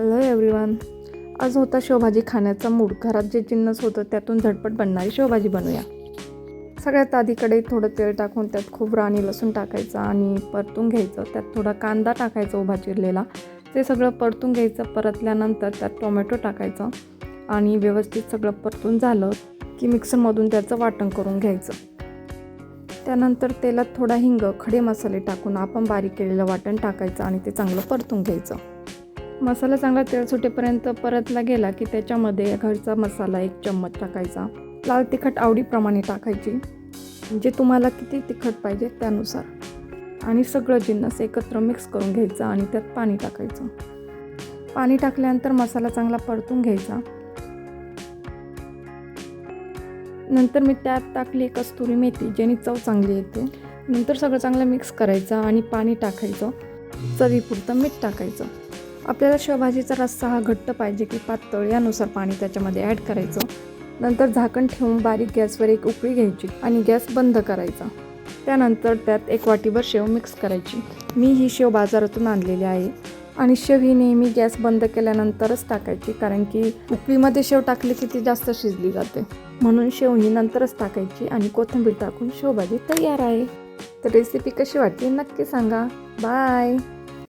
Hello everyone. आज होता शेवभाजी खाण्याचा मूड. घरात जे जिन्नस होतं त्यातून झटपट बनणारी शेवभाजी बनवूया. सगळ्यात आधी कढईत थोडं तेल टाकून त्यात खोबरं आणि लसूण टाकायचं आणि परतून घ्यायचं. त्यात थोडा कांदा टाकायचा उभा चिरलेला. ते सगळं परतून घ्यायचं. परतल्यानंतर त्यात टोमॅटो टाकायचं आणि व्यवस्थित सगळं परतून झालं की मिक्सरमधून त्याचं वाटण करून घ्यायचं. त्यानंतर तेलात थोडा हिंग, खडे मसाले टाकून आपण बारीक केलेलं वाटण टाकायचं आणि ते चांगलं परतून घ्यायचं. मसाला चांगला तेल सुटेपर्यंत परतला गेला की त्याच्यामध्ये घरचा मसाला 1 चम्मच टाकायचा. लाल तिखट आवडीप्रमाणे टाकायची, जे तुम्हाला किती तिखट पाहिजे त्यानुसार. आणि सगळं जिन्नस एकत्र मिक्स करून घ्यायचं आणि त्यात पाणी टाकायचं. पाणी टाकल्यानंतर मसाला चांगला परतून घ्यायचा. नंतर मी त्यात टाकली कस्तुरी मेथी, ज्याने चव चांगली येते. नंतर सगळं चांगलं मिक्स करायचं आणि पाणी टाकायचं. चवीपुरतं मीठ टाकायचं. आपल्याला शेवभाजीचा रस्सा हा घट्ट पाहिजे की पातळ यानुसार पाणी त्याच्यामध्ये ॲड करायचं. नंतर झाकण ठेवून बारीक गॅसवर एक उकळी घ्यायची आणि गॅस बंद करायचा. त्यानंतर त्यात 1 वाटीभर शेव मिक्स करायची. मी ही शेव बाजारातून आणलेली आहे आणि शेव ही नेहमी गॅस बंद केल्यानंतरच टाकायची, कारण की उकळीमध्ये शेव टाकली की ती जास्त शिजली जाते. म्हणून शेव ही नंतरच टाकायची आणि कोथिंबीर टाकून शेवभाजी तयार आहे. तर रेसिपी कशी वाटली नक्की सांगा. बाय.